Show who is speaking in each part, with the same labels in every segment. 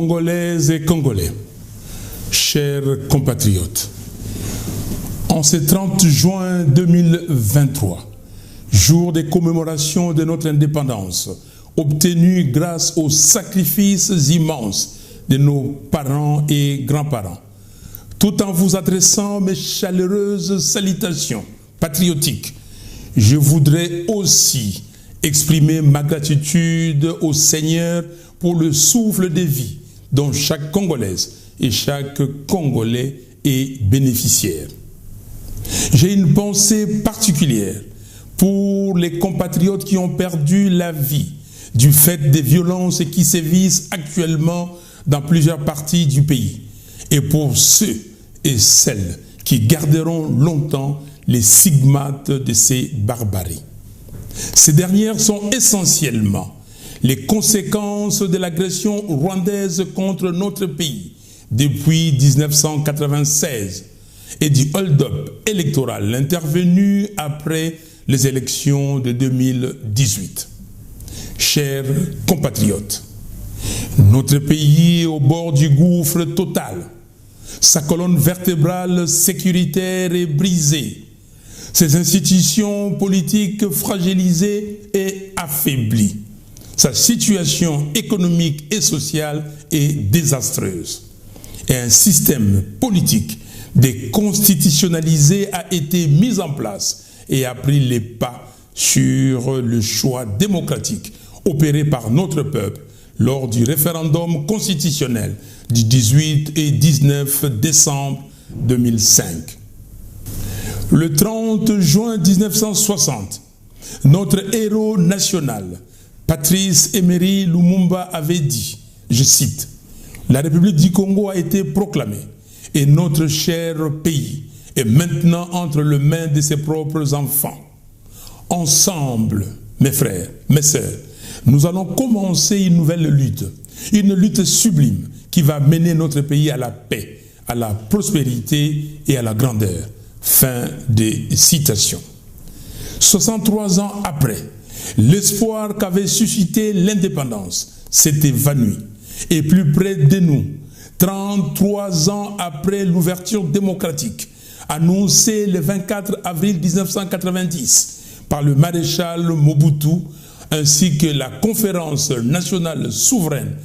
Speaker 1: Congolaises et Congolais, chers compatriotes, en ce 30 juin 2023, jour des commémorations de notre indépendance, obtenue grâce aux sacrifices immenses de nos parents et grands-parents, tout en vous adressant mes chaleureuses salutations patriotiques, je voudrais aussi exprimer ma gratitude au Seigneur pour le souffle de vie dont chaque Congolaise et chaque Congolais est bénéficiaire. J'ai une pensée particulière pour les compatriotes qui ont perdu la vie du fait des violences qui sévissent actuellement dans plusieurs parties du pays, et pour ceux et celles qui garderont longtemps les stigmates de ces barbaries. Ces dernières sont essentiellement les conséquences de l'agression rwandaise contre notre pays depuis 1996 et du hold-up électoral intervenu après les élections de 2018. Chers compatriotes, notre pays est au bord du gouffre total. Sa colonne vertébrale sécuritaire est brisée. Ses institutions politiques fragilisées et affaiblies. Sa situation économique et sociale est désastreuse. Et un système politique déconstitutionnalisé a été mis en place et a pris les pas sur le choix démocratique opéré par notre peuple lors du référendum constitutionnel du 18 et 19 décembre 2005. Le 30 juin 1960, notre héros national, Patrice Emery Lumumba, avait dit, je cite, « La République du Congo a été proclamée et notre cher pays est maintenant entre les mains de ses propres enfants. Ensemble, mes frères, mes sœurs, nous allons commencer une nouvelle lutte sublime qui va mener notre pays à la paix, à la prospérité et à la grandeur. » Fin des citations. 63 ans après, l'espoir qu'avait suscité l'indépendance s'est évanoui. Et plus près de nous, 33 ans après l'ouverture démocratique, annoncée le 24 avril 1990 par le maréchal Mobutu, ainsi que la conférence nationale souveraine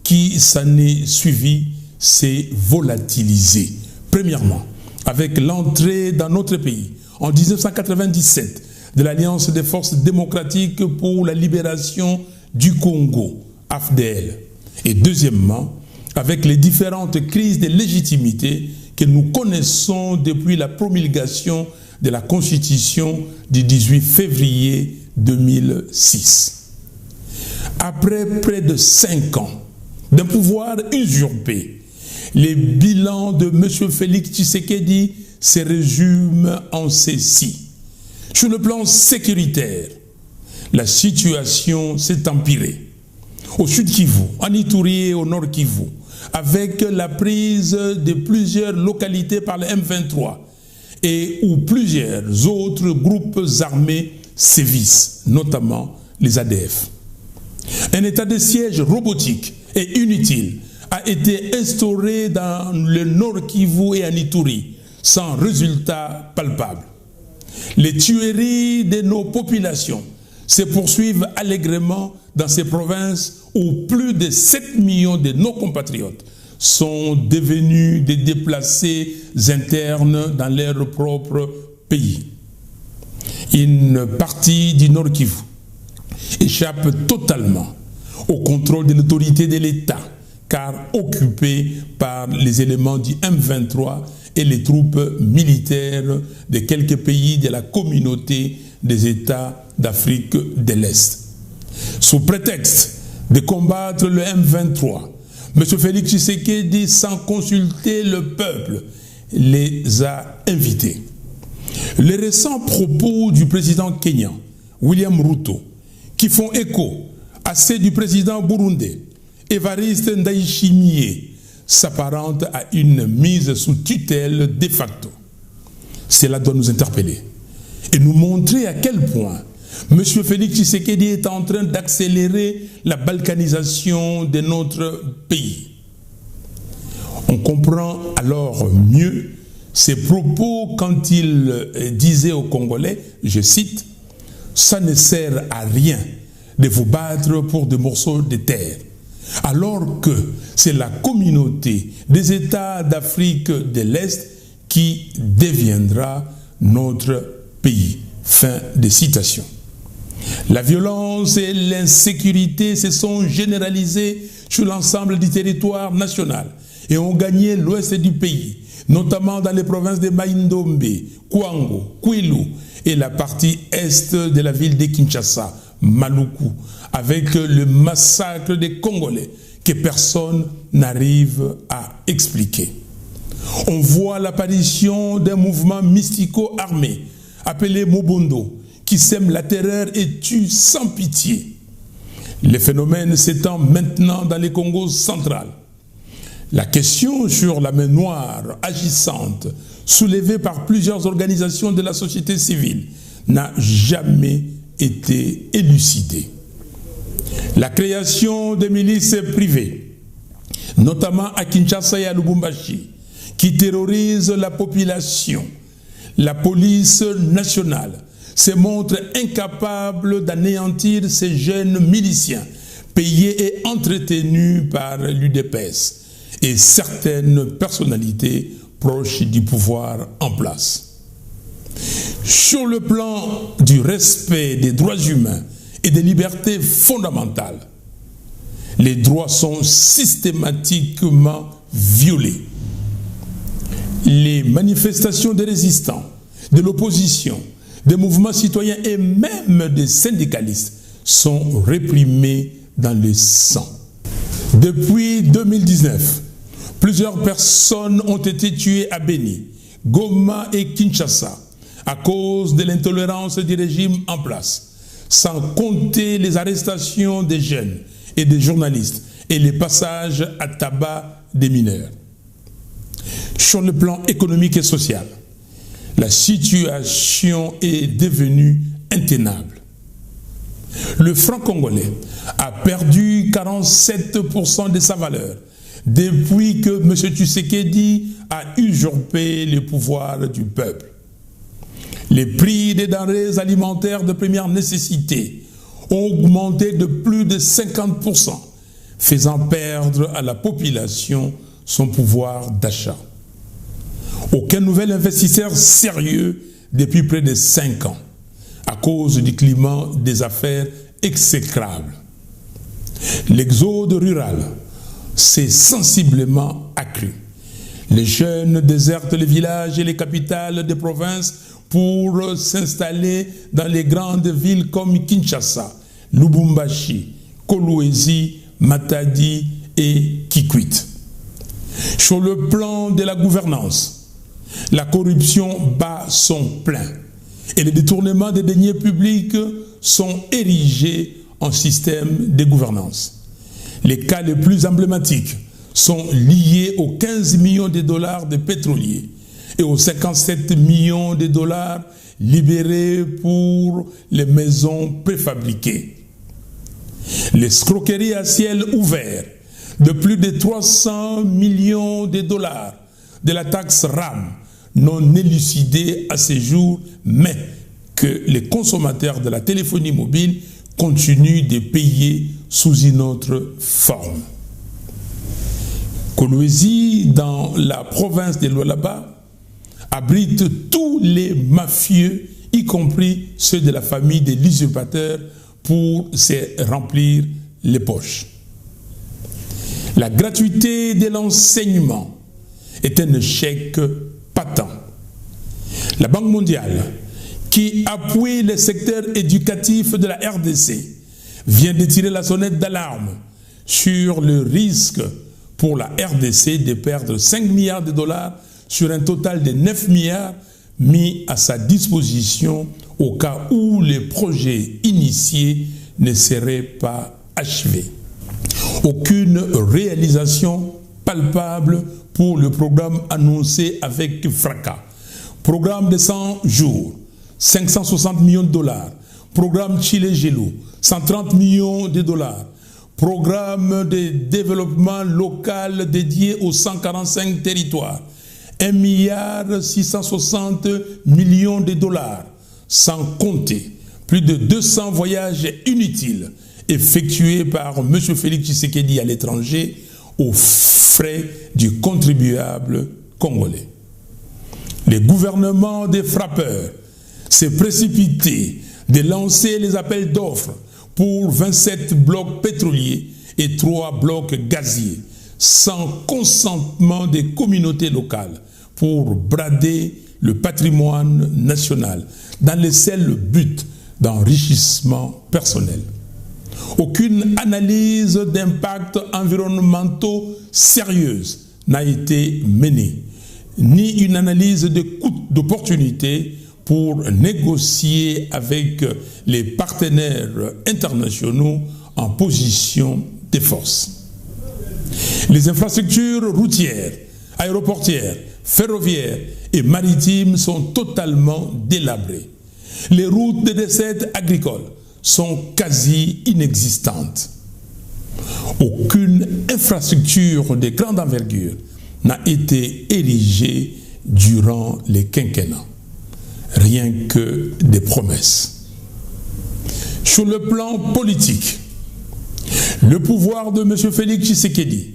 Speaker 1: qui s'en est suivie, s'est volatilisée. Premièrement, avec l'entrée dans notre pays, en 1997, de l'Alliance des forces démocratiques pour la libération du Congo, AFDL. Et deuxièmement, avec les différentes crises de légitimité que nous connaissons depuis la promulgation de la Constitution du 18 février 2006. Après près de 5 ans d'un pouvoir usurpé, les bilans de M. Félix Tshisekedi se résument en ceci. Sur le plan sécuritaire, la situation s'est empirée. Au sud Kivu, en Ituri et au nord Kivu, avec la prise de plusieurs localités par le M23 et où plusieurs autres groupes armés sévissent, notamment les ADF. Un état de siège robotique et inutile a été instauré dans le nord Kivu et en Ituri, sans résultat palpable. Les tueries de nos populations se poursuivent allègrement dans ces provinces où plus de 7 millions de nos compatriotes sont devenus des déplacés internes dans leur propre pays. Une partie du nord Kivu échappe totalement au contrôle de l'autorité de l'État, car occupé par les éléments du M23 et les troupes militaires de quelques pays de la communauté des États d'Afrique de l'Est. Sous prétexte de combattre le M23, M. Félix Tshisekedi, sans consulter le peuple, les a invités. Les récents propos du président kényan, William Ruto, qui font écho à ceux du président burundais, Évariste Ndayishimiye, s'apparente à une mise sous tutelle de facto. Cela doit nous interpeller et nous montrer à quel point M. Félix Tshisekedi est en train d'accélérer la balkanisation de notre pays. On comprend alors mieux ses propos quand il disait aux Congolais, je cite, « Ça ne sert à rien de vous battre pour des morceaux de terre, alors que c'est la communauté des États d'Afrique de l'Est qui deviendra notre pays. » Fin de citation. La violence et l'insécurité se sont généralisées sur l'ensemble du territoire national et ont gagné l'ouest du pays, notamment dans les provinces de Mai-Ndombe, Kwango, Kwilu et la partie est de la ville de Kinshasa, Maluku, avec le massacre des Congolais que personne n'arrive à expliquer. On voit l'apparition d'un mouvement mystico-armé appelé Mobondo, qui sème la terreur et tue sans pitié. Le phénomène s'étend maintenant dans les Congos central. La question sur la main noire agissante, soulevée par plusieurs organisations de la société civile, n'a jamais été élucidée. La création de milices privées, notamment à Kinshasa et à Lubumbashi, qui terrorisent la population, la police nationale, se montre incapable d'anéantir ces jeunes miliciens payés et entretenus par l'UDPS et certaines personnalités proches du pouvoir en place. Sur le plan du respect des droits humains et des libertés fondamentales, les droits sont systématiquement violés. Les manifestations des résistants, de l'opposition, des mouvements citoyens et même des syndicalistes sont réprimés dans le sang. Depuis 2019, plusieurs personnes ont été tuées à Beni, Goma et Kinshasa à cause de l'intolérance du régime en place, sans compter les arrestations des jeunes et des journalistes et les passages à tabac des mineurs. Sur le plan économique et social, la situation est devenue intenable. Le franc congolais a perdu 47% de sa valeur depuis que M. Tshisekedi a usurpé le pouvoir du peuple. Les prix des denrées alimentaires de première nécessité ont augmenté de plus de 50%, faisant perdre à la population son pouvoir d'achat. Aucun nouvel investisseur sérieux depuis près de 5 ans, à cause du climat des affaires exécrable. L'exode rural s'est sensiblement accru. Les jeunes désertent les villages et les capitales des provinces pour s'installer dans les grandes villes comme Kinshasa, Lubumbashi, Kolwezi, Matadi et Kikwit. Sur le plan de la gouvernance, la corruption bat son plein et les détournements des deniers publics sont érigés en système de gouvernance. Les cas les plus emblématiques sont liés aux 15 millions de dollars de pétroliers et aux 57 millions de dollars libérés pour les maisons préfabriquées. L'escroquerie à ciel ouvert de plus de 300 millions de dollars de la taxe RAM non élucidée à ce jour, mais que les consommateurs de la téléphonie mobile continuent de payer sous une autre forme. Kolwezi, dans la province de Lualaba, abrite tous les mafieux, y compris ceux de la famille des usurpateurs, pour se remplir les poches. La gratuité de l'enseignement est un échec patent. La Banque mondiale, qui appuie le secteur éducatif de la RDC, vient de tirer la sonnette d'alarme sur le risque pour la RDC de perdre 5 milliards de dollars sur un total de 9 milliards mis à sa disposition au cas où les projets initiés ne seraient pas achevés. Aucune réalisation palpable pour le programme annoncé avec fracas. Programme de 100 jours, 560 millions de dollars. Programme Chile-Gelo, 130 millions de dollars. programme de développement local dédié aux 145 territoires, 1,660 milliard de dollars, sans compter plus de 200 voyages inutiles effectués par M. Félix Tshisekedi à l'étranger aux frais du contribuable congolais. Le gouvernement des frappeurs s'est précipité de lancer les appels d'offres pour 27 blocs pétroliers et 3 blocs gaziers, sans consentement des communautés locales, pour brader le patrimoine national dans le seul but d'enrichissement personnel. Aucune analyse d'impact environnementaux sérieuse n'a été menée, ni une analyse de coûts d'opportunité pour négocier avec les partenaires internationaux en position de force. Les infrastructures routières, aéroportières, ferroviaires et maritimes sont totalement délabrées. Les routes de recettes agricoles sont quasi inexistantes. Aucune infrastructure de grande envergure n'a été érigée durant les quinquennats. Rien que des promesses. Sur le plan politique, le pouvoir de M. Félix Tshisekedi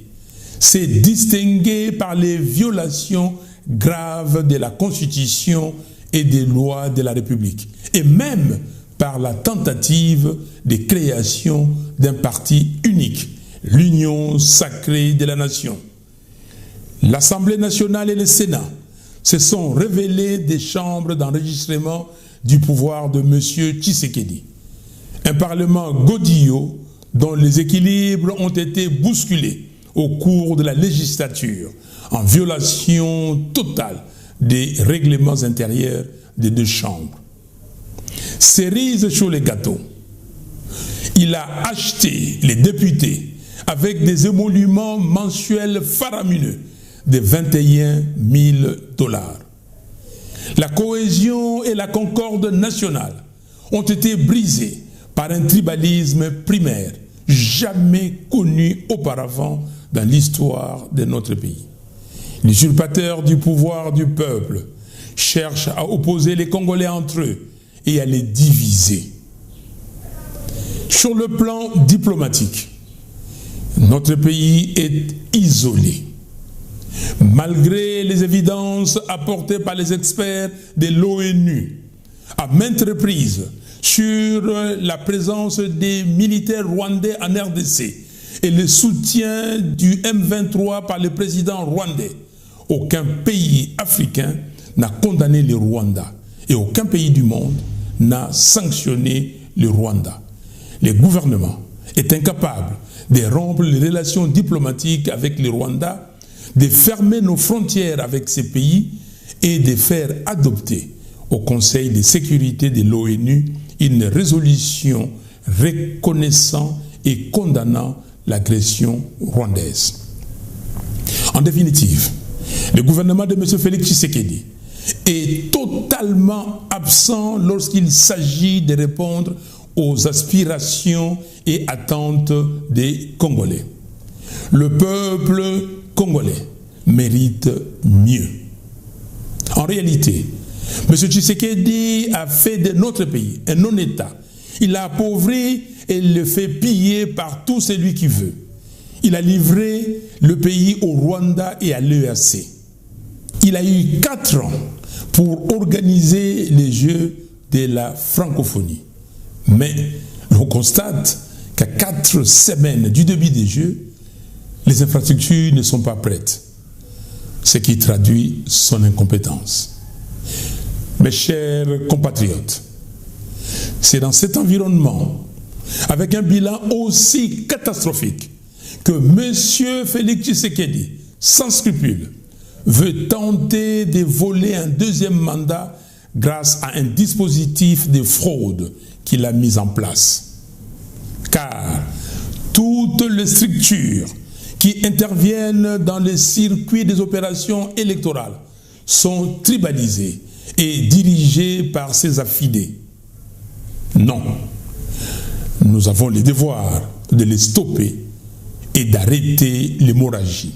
Speaker 1: s'est distingué par les violations graves de la Constitution et des lois de la République, et même par la tentative de création d'un parti unique, l'Union sacrée de la nation. L'Assemblée nationale et le Sénat se sont révélés des chambres d'enregistrement du pouvoir de M. Tshisekedi. Un parlement godillot dont les équilibres ont été bousculés au cours de la législature, en violation totale des règlements intérieurs des 2 chambres. Cerise sur les gâteaux, il a acheté les députés avec des émoluments mensuels faramineux de 21 000 dollars. La cohésion et la concorde nationale ont été brisées par un tribalisme primaire jamais connu auparavant dans l'histoire de notre pays. L'usurpateur du pouvoir du peuple cherche à opposer les Congolais entre eux et à les diviser. Sur le plan diplomatique, notre pays est isolé. Malgré les évidences apportées par les experts de l'ONU, à maintes reprises, sur la présence des militaires rwandais en RDC et le soutien du M23 par le président rwandais, aucun pays africain n'a condamné le Rwanda et aucun pays du monde n'a sanctionné le Rwanda. Le gouvernement est incapable de rompre les relations diplomatiques avec le Rwanda, de fermer nos frontières avec ces pays et de faire adopter au Conseil de sécurité de l'ONU une résolution reconnaissant et condamnant l'agression rwandaise. En définitive, le gouvernement de M. Félix Tshisekedi est totalement absent lorsqu'il s'agit de répondre aux aspirations et attentes des Congolais. Le peuple congolais mérite mieux. En réalité, M. Tshisekedi a fait de notre pays un non-État. Il l'a appauvri et le fait piller par tout celui qui veut. Il a livré le pays au Rwanda et à l'EAC. Il a eu 4 ans pour organiser les Jeux de la francophonie. Mais on constate qu'à 4 semaines du début des Jeux, les infrastructures ne sont pas prêtes, ce qui traduit son incompétence. Mes chers compatriotes, c'est dans cet environnement, avec un bilan aussi catastrophique, que M. Félix Tshisekedi, sans scrupule, veut tenter de voler un 2e mandat grâce à un dispositif de fraude qu'il a mis en place. Car toutes les structures qui interviennent dans le circuit des opérations électorales sont tribalisées et dirigées par ses affidés. Non, nous avons le devoir de les stopper et d'arrêter l'hémorragie.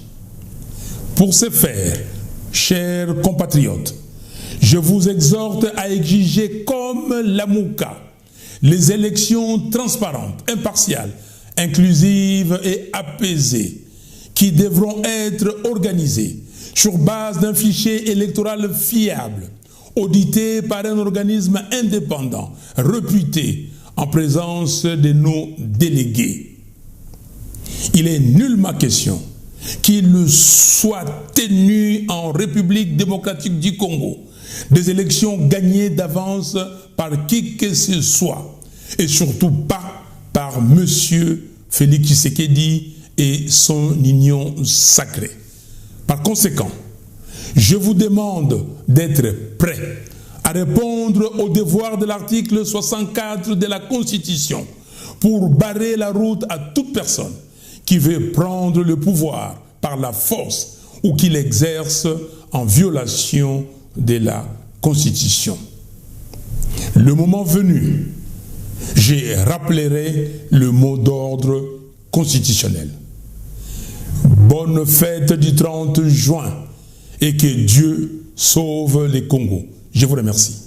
Speaker 1: Pour ce faire, chers compatriotes, je vous exhorte à exiger comme la MOUCA les élections transparentes, impartiales, inclusives et apaisées qui devront être organisées sur base d'un fichier électoral fiable, audité par un organisme indépendant, réputé, en présence de nos délégués. Il est nullement question qu'il soit tenu en République démocratique du Congo des élections gagnées d'avance par qui que ce soit, et surtout pas par M. Félix Tshisekedi et son union sacrée. Par conséquent, je vous demande d'être prêts à répondre au devoir de l'article 64 de la Constitution pour barrer la route à toute personne qui veut prendre le pouvoir par la force ou qui l'exerce en violation de la Constitution. Le moment venu, je rappellerai le mot d'ordre constitutionnel. Bonne fête du 30 juin et que Dieu sauve les Congos. Je vous remercie.